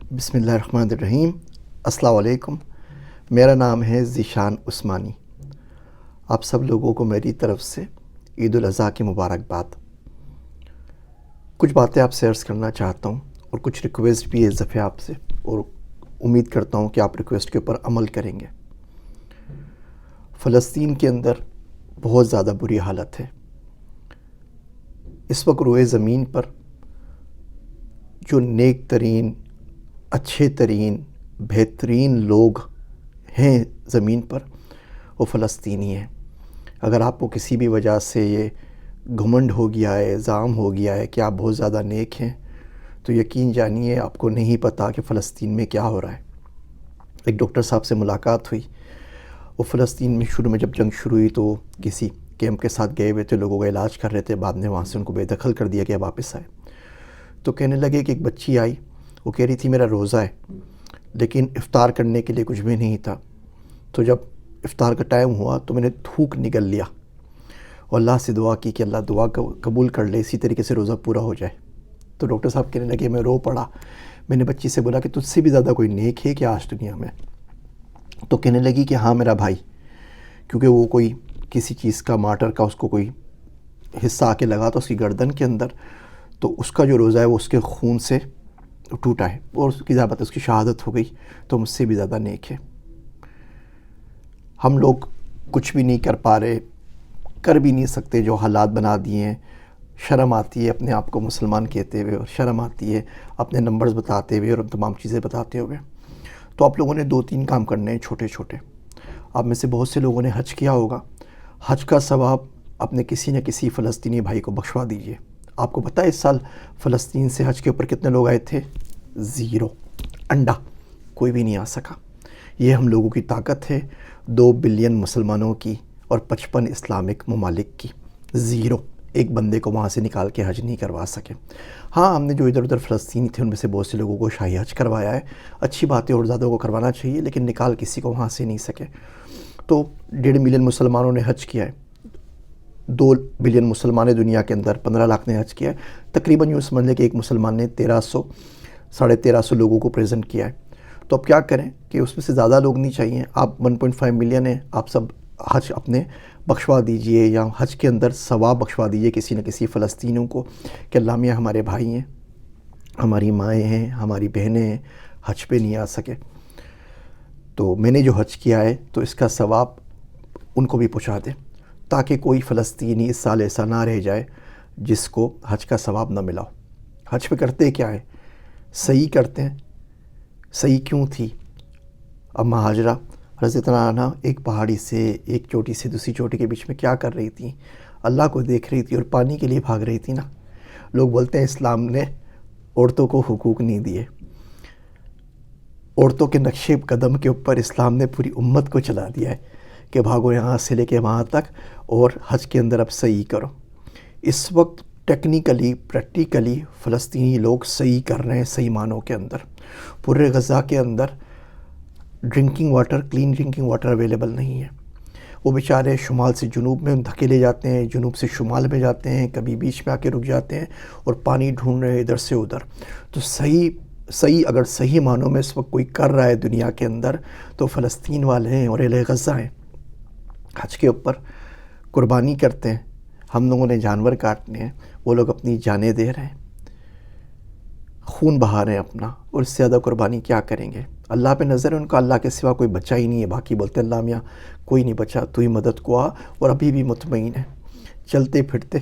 بسم اللہ الرحمن الرحیم۔ السلام علیکم۔ میرا نام ہے ذیشان عثمانی۔ آپ سب لوگوں کو میری طرف سے عید الاضحیٰ کی مبارکباد۔ کچھ باتیں آپ سے عرض کرنا چاہتا ہوں اور کچھ ریکویسٹ بھی ہے اس دفعہ آپ سے، اور امید کرتا ہوں کہ آپ ریکویسٹ کے اوپر عمل کریں گے۔ فلسطین کے اندر بہت زیادہ بری حالت ہے۔ اس وقت روئے زمین پر جو نیک ترین، اچھے ترین، بہترین لوگ ہیں زمین پر، وہ فلسطینی ہیں۔ اگر آپ کو کسی بھی وجہ سے یہ گھمنڈ ہو گیا ہے، زعم ہو گیا ہے کہ آپ بہت زیادہ نیک ہیں، تو یقین جانیے آپ کو نہیں پتہ کہ فلسطین میں کیا ہو رہا ہے۔ ایک ڈاکٹر صاحب سے ملاقات ہوئی، وہ فلسطین میں شروع میں جب جنگ شروع ہوئی تو کسی کیمپ کے ساتھ گئے ہوئے تھے، لوگوں کا علاج کر رہے تھے، بعد میں وہاں سے ان کو بے دخل کر دیا گیا، واپس آئے تو کہنے لگے کہ ایک بچی آئی، وہ کہہ رہی تھی میرا روزہ ہے لیکن افطار کرنے کے لیے کچھ بھی نہیں تھا، تو جب افطار کا ٹائم ہوا تو میں نے تھوک نگل لیا اور اللہ سے دعا کی کہ اللہ دعا قبول کر لے، اسی طریقے سے روزہ پورا ہو جائے۔ تو ڈاکٹر صاحب کہنے لگے، میں رو پڑا۔ میں نے بچی سے بولا کہ تجھ سے بھی زیادہ کوئی نیک ہے کیا آج دنیا میں؟ تو کہنے لگی کہ ہاں میرا بھائی، کیونکہ وہ کوئی کسی چیز کا مارٹر کا اس کو کوئی حصہ آ کے لگا تھا اس کی گردن کے اندر، تو اس کا جو روزہ ہے وہ اس کے خون سے ٹوٹا ہے اور اس کی ضابطہ اس کی شہادت ہو گئی، تو مجھ سے بھی زیادہ نیک ہے۔ ہم لوگ کچھ بھی نہیں کر پا رہے، کر بھی نہیں سکتے، جو حالات بنا دیے ہیں۔ شرم آتی ہے اپنے آپ کو مسلمان کہتے ہوئے، اور شرم آتی ہے اپنے نمبرز بتاتے ہوئے اور تمام چیزیں بتاتے ہوئے۔ تو آپ لوگوں نے 2-3 کام کرنے ہیں چھوٹے چھوٹے۔ آپ میں سے بہت سے لوگوں نے حج کیا ہوگا، حج کا ثواب اپنے کسی نہ کسی فلسطینی بھائی کو بخشوا دیجئے۔ آپ کو پتہ ہے اس سال فلسطین سے حج کے اوپر کتنے لوگ آئے تھے؟ 0، انڈا، کوئی بھی نہیں آ سکا۔ یہ ہم لوگوں کی طاقت ہے، 2 بلین مسلمانوں کی اور 55 اسلامک ممالک کی۔ 0، ایک بندے کو وہاں سے نکال کے حج نہیں کروا سکے۔ ہاں، ہم نے جو ادھر ادھر فلسطینی تھے ان میں سے بہت سے لوگوں کو شاہی حج کروایا ہے، اچھی بات ہے اور زیادہ کو کروانا چاہیے، لیکن نکال کسی کو وہاں سے نہیں سکے۔ تو 1.5 ملین مسلمانوں نے حج کیا ہے، 2 بلین مسلمان دنیا کے اندر، 15 لاکھ نے حج کیا ہے۔ تقریباً یوں سمجھ لیں کہ ایک مسلمان نے 1300 لوگوں کو پریزنٹ کیا ہے۔ تو اب کیا کریں کہ اس میں سے زیادہ لوگ نہیں چاہیے، آپ 1.5 ملین ہیں، آپ سب حج اپنے بخشوا دیجئے، یا حج کے اندر ثواب بخشوا دیجئے کسی نہ کسی فلسطینیوں کو کہ اللہ میاں ہمارے بھائی ہیں، ہماری مائیں ہیں، ہماری بہنیں ہیں، حج پہ نہیں آ سکے، تو میں نے جو حج کیا ہے تو اس کا ثواب ان کو بھی پہنچا دیں، تاکہ کوئی فلسطینی اس سال ایسا نہ رہ جائے جس کو حج کا ثواب نہ ملا ہو۔ حج پہ کرتے کیا ہے؟ صحیح کرتے ہیں۔ صحیح کیوں تھی؟ اما ہاجرہ رضی اللہ عنہا ایک پہاڑی سے، ایک چوٹی سے دوسری چوٹی کے بیچ میں کیا کر رہی تھی؟ اللہ کو دیکھ رہی تھی اور پانی کے لیے بھاگ رہی تھی نا۔ لوگ بولتے ہیں اسلام نے عورتوں کو حقوق نہیں دیے، عورتوں کے نقش قدم کے اوپر اسلام نے پوری امت کو چلا دیا ہے کہ بھاگو یہاں سے لے کے وہاں تک، اور حج کے اندر اب صحیح کرو۔ اس وقت ٹیکنیکلی، پریکٹیکلی فلسطینی لوگ صحیح کر رہے ہیں، صحیح معنوں کے اندر۔ پورے غزہ کے اندر drinking water, clean drinking water available نہیں ہے۔ وہ بیچارے شمال سے جنوب میں دھکیلے جاتے ہیں، جنوب سے شمال میں جاتے ہیں، کبھی بیچ میں آ کے رک جاتے ہیں اور پانی ڈھونڈ رہے ہیں ادھر سے ادھر۔ تو صحیح اگر صحیح معنوں میں اس وقت کوئی کر رہا ہے دنیا کے اندر تو فلسطین والے ہیں اور اہل غزہ ہیں۔ حج کے اوپر قربانی کرتے ہیں، ہم لوگوں نے جانور کاٹنے ہیں، وہ لوگ اپنی جانیں دے رہے ہیں، خون بہا رہے ہیں اپنا، اور اس سے زیادہ قربانی کیا کریں گے؟ اللہ پہ نظر ہے ان کا، اللہ کے سوا کوئی بچا ہی نہیں ہے۔ باقی بولتے ہیں اللہ میاں کوئی نہیں بچا، تو ہی مدد کو آ، اور ابھی بھی مطمئن ہے، چلتے پھرتے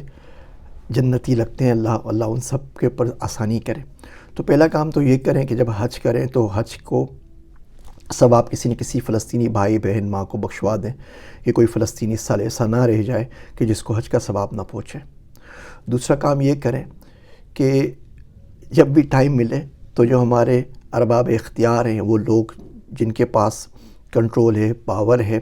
جنتی لگتے ہیں۔ اللہ ان سب کے اوپر آسانی کرے۔ تو پہلا کام تو یہ کریں کہ جب حج کریں تو حج کو ثواب کسی نہ کسی فلسطینی بھائی بہن ماں کو بخشوا دیں، کہ کوئی فلسطینی اس سال ایسا نہ رہ جائے کہ جس کو حج کا ثواب نہ پہنچے۔ دوسرا کام یہ کریں کہ جب بھی ٹائم ملے تو جو ہمارے ارباب اختیار ہیں، وہ لوگ جن کے پاس کنٹرول ہے، پاور ہے،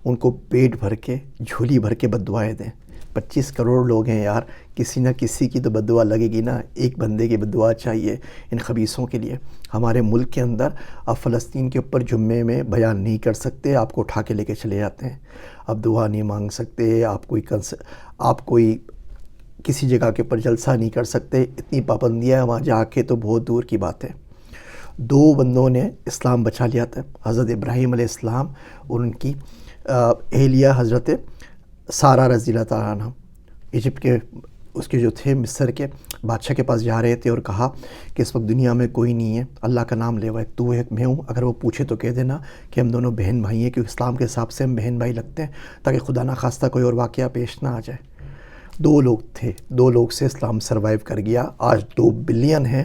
ان کو پیٹ بھر کے، جھولی بھر کے بددعائیں دیں۔ 25 کروڑ لوگ ہیں یار، کسی نہ کسی کی تو بددعا لگے گی نا، ایک بندے کی بددعا چاہیے ان خبیثوں کے لیے۔ ہمارے ملک کے اندر آپ فلسطین کے اوپر جمعے میں بیان نہیں کر سکتے، آپ کو اٹھا کے لے کے چلے جاتے ہیں۔ آپ دعا نہیں مانگ سکتے، آپ کوئی کسی جگہ کے اوپر جلسہ نہیں کر سکتے، اتنی پابندیاں ہیں وہاں جا کے تو بہت دور کی بات ہے۔ دو بندوں نے اسلام بچا لیا تھا، حضرت ابراہیم علیہ السلام اور ان کی اہلیہ حضرت سارہ رضی اللہ تعالیٰ عنہ، ایجپٹ کے اس کے جو تھے مصر کے بادشاہ کے پاس جا رہے تھے اور کہا کہ اس وقت دنیا میں کوئی نہیں ہے، اللہ کا نام لے ہوا ہے، تو ایک میں ہوں، اگر وہ پوچھے تو کہہ دینا کہ ہم دونوں بہن بھائی ہیں، کیونکہ اسلام کے حساب سے ہم بہن بھائی لگتے ہیں، تاکہ خدا نخواستہ کوئی اور واقعہ پیش نہ آ جائے۔ دو لوگ تھے، دو لوگ سے اسلام سروائیو کر گیا۔ آج 2 بلین ہیں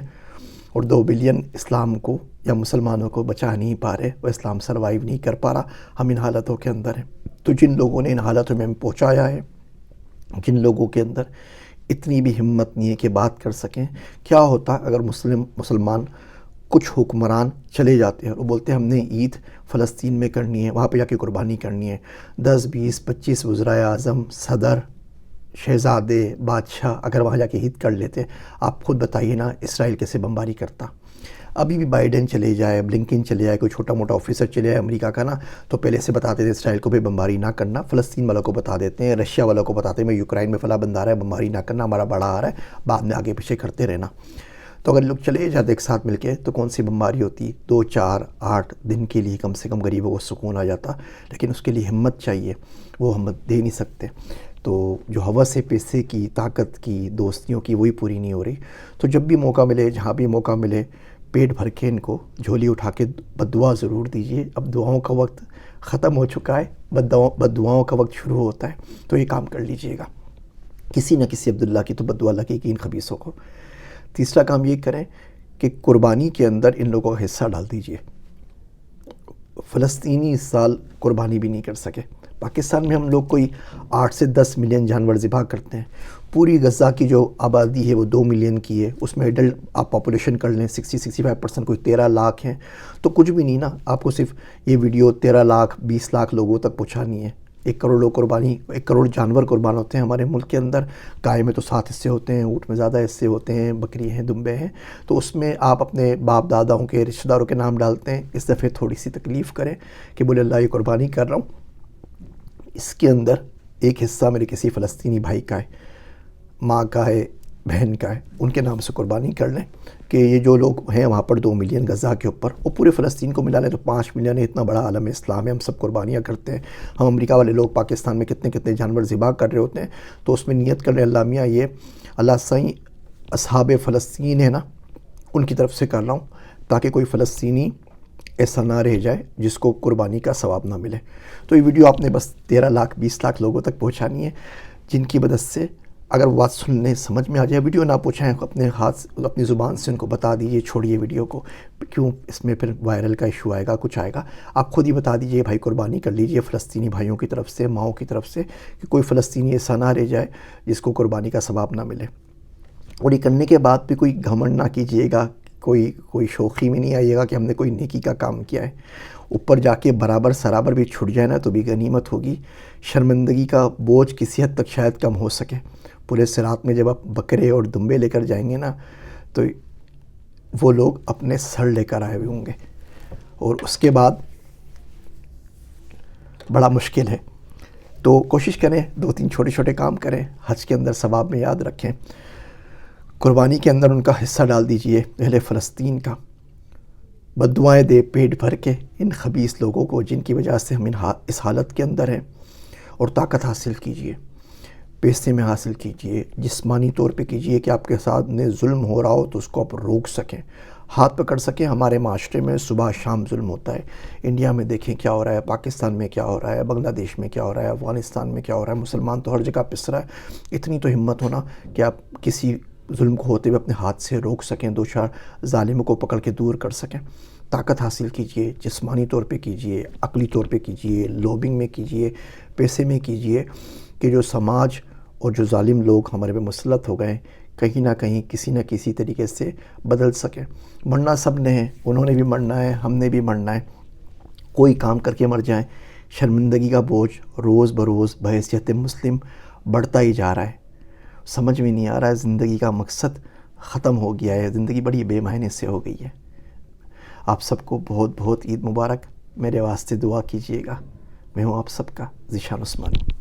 اور 2 بلین اسلام کو یا مسلمانوں کو بچا نہیں پا رہے، وہ اسلام سروائیو نہیں کر پا رہا، ہم ان حالتوں کے اندر ہیں۔ تو جن لوگوں نے ان حالتوں میں ہمیں پہنچایا ہے، جن لوگوں کے اندر اتنی بھی ہمت نہیں ہے کہ بات کر سکیں، کیا ہوتا اگر مسلمان کچھ حکمران چلے جاتے ہیں اور بولتے ہیں ہم نے عید فلسطین میں کرنی ہے، وہاں پہ جا کے قربانی کرنی ہے، 10 20 25 وزرائے اعظم، صدر، شہزادے، بادشاہ اگر وہاں جا کے عید کر لیتے، آپ خود بتائیے نا اسرائیل کیسے بمباری کرتا۔ ابھی بھی بائیڈن چلے جائے، بلنکن چلے جائے، کوئی چھوٹا موٹا آفیسر چلے جائے امریکہ کا نا، تو پہلے سے بتاتے تھے اسرائیل کو بھی بمباری نہ کرنا، فلسطین والوں کو بتا دیتے ہیں، رشیا والوں کو بتاتے ہیں میں یوکرائن میں فلاں بندہ آ رہا ہے، بمباری نہ کرنا، ہمارا بڑا آ رہا ہے، بعد میں آگے پیچھے کرتے رہنا۔ تو اگر لوگ چلے جاتے ایک ساتھ مل کے تو کون سی بمباری ہوتی، 2 4 8 دن کے لیے کم سے کم غریبوں کو سکون آ جاتا، لیکن اس کے لیے ہمت چاہیے، وہ ہمت دے نہیں سکتے۔ تو جو ہوس ہے پیسے کی، طاقت کی، دوستیوں کی، وہی پوری نہیں ہو رہی۔ تو جب بھی موقع ملے، جہاں بھی موقع ملے، پیٹ بھر کے ان کو جھولی اٹھا کے بد دعا ضرور دیجیے۔ اب دعاؤں کا وقت ختم ہو چکا ہے، بد دعاؤں کا وقت شروع ہوتا ہے، تو یہ کام کر لیجئے گا۔ کسی نہ کسی عبداللہ کی تو بد دعا لگے گی ان خبیثوں کو۔ تیسرا کام یہ کریں کہ قربانی کے اندر ان لوگوں کا حصہ ڈال دیجئے۔ فلسطینی اس سال قربانی بھی نہیں کر سکے۔ پاکستان میں ہم لوگ کوئی 8 سے 10 ملین جانور ذبح کرتے ہیں، پوری غزہ کی جو آبادی ہے وہ 2 ملین کی ہے، اس میں ایڈلٹ آپ پاپولیشن کر لیں 60-65% کوئی 13 لاکھ ہیں، تو کچھ بھی نہیں نا، آپ کو صرف یہ ویڈیو 13 لاکھ 20 لاکھ لوگوں تک پہنچانی ہے۔ 1 کروڑ لوگ قربانی، 1 کروڑ جانور قربان ہوتے ہیں ہمارے ملک کے اندر، گائے میں تو 7 حصے ہوتے ہیں، اونٹ میں زیادہ حصے ہوتے ہیں، بکری ہیں، دمبے ہیں، تو اس میں آپ اپنے باپ داداؤں کے رشتہ داروں کے نام ڈالتے ہیں۔ اس دفعہ تھوڑی سی تکلیف کریں کہ بولے اللہ یہ قربانی کر رہا ہوں، اس کے اندر ایک حصہ میرے کسی فلسطینی بھائی کا ہے، ماں کا ہے، بہن کا ہے، ان کے نام سے قربانی کر لیں کہ یہ جو لوگ ہیں وہاں پر 2 ملین غزہ کے اوپر، وہ پورے فلسطین کو ملا لیں تو 5 ملین ہے، اتنا بڑا عالم اسلام ہے، ہم سب قربانیاں کرتے ہیں۔ ہم امریکہ والے لوگ پاکستان میں کتنے جانور ذبح کر رہے ہوتے ہیں، تو اس میں نیت کر لیں اللہ میاں یہ اللہ سائیں اصحاب فلسطین ہے نا، ان کی طرف سے کر رہا ہوں، تاکہ کوئی فلسطینی ایسا نہ رہ جائے جس کو قربانی کا ثواب نہ ملے۔ تو یہ ویڈیو آپ نے بس 13 لاکھ 20 لاکھ لوگوں تک پہنچانی ہے، جن کی مدد سے اگر وہ بات سننے سمجھ میں آ جائے، ویڈیو نہ پہنچائیں، اپنی زبان سے ان کو بتا دیجئے چھوڑیے ویڈیو کو، کیوں اس میں پھر وائرل کا ایشو آئے گا، کچھ آئے گا۔ آپ خود ہی بتا دیجئے بھائی قربانی کر لیجئے فلسطینی بھائیوں کی طرف سے، ماؤں کی طرف سے، کہ کوئی فلسطینی ایسا نہ رہ جائے جس کو قربانی کا ثواب نہ ملے۔ اور یہ کرنے کے بعد بھی کوئی گھمنڈ نہ کیجئے گا، کوئی شوخی میں نہیں آئیے گا کہ ہم نے کوئی نیکی کا کام کیا ہے۔ اوپر جا کے برابر سرابر بھی چھٹ جائے نا تو بھی غنیمت ہوگی۔ شرمندگی کا بوجھ کسی حد تک شاید کم ہو سکے۔ پورے صراط میں جب آپ بکرے اور دمبے لے کر جائیں گے نا، تو وہ لوگ اپنے سر لے کر آئے ہوئے ہوں گے، اور اس کے بعد بڑا مشکل ہے۔ تو کوشش کریں 2-3 چھوٹے کام کریں، حج کے اندر ثواب میں یاد رکھیں، قربانی کے اندر ان کا حصہ ڈال دیجئے، اہل فلسطین کا۔ بد دعائیں دے پیٹ بھر کے ان خبیث لوگوں کو جن کی وجہ سے ہم اس حالت کے اندر ہیں، اور طاقت حاصل کیجئے، پیسے میں حاصل کیجئے، جسمانی طور پہ کیجئے کہ آپ کے ساتھ ظلم ہو رہا ہو تو اس کو آپ روک سکیں، ہاتھ پکڑ سکیں۔ ہمارے معاشرے میں صبح شام ظلم ہوتا ہے، انڈیا میں دیکھیں کیا ہو رہا ہے، پاکستان میں کیا ہو رہا ہے، بنگلہ دیش میں کیا ہو رہا ہے، افغانستان میں کیا ہو رہا ہے، مسلمان تو ہر جگہ پس رہا ہے۔ اتنی تو ہمت ہونا کہ آپ کسی ظلم کو ہوتے ہوئے اپنے ہاتھ سے روک سکیں، 2-4 ظالموں کو پکڑ کے دور کر سکیں۔ طاقت حاصل کیجئے، جسمانی طور پہ کیجئے، عقلی طور پہ کیجئے، لوبنگ میں کیجئے، پیسے میں کیجئے، کہ جو سماج اور جو ظالم لوگ ہمارے پہ مسلط ہو گئے کہیں نہ کہیں کسی نہ کسی طریقے سے بدل سکیں۔ مرنا سب نے ہے، انہوں نے بھی مرنا ہے، ہم نے بھی مرنا ہے، کوئی کام کر کے مر جائیں۔ شرمندگی کا بوجھ روز بروز بحیثیت مسلم بڑھتا ہی جا رہا ہے، سمجھ میں نہیں آ رہا ہے، زندگی کا مقصد ختم ہو گیا ہے، زندگی بڑی بے معنی سے ہو گئی ہے۔ آپ سب کو بہت عید مبارک، میرے واسطے دعا کیجئے گا۔ میں ہوں آپ سب کا ذیشان عثمانی۔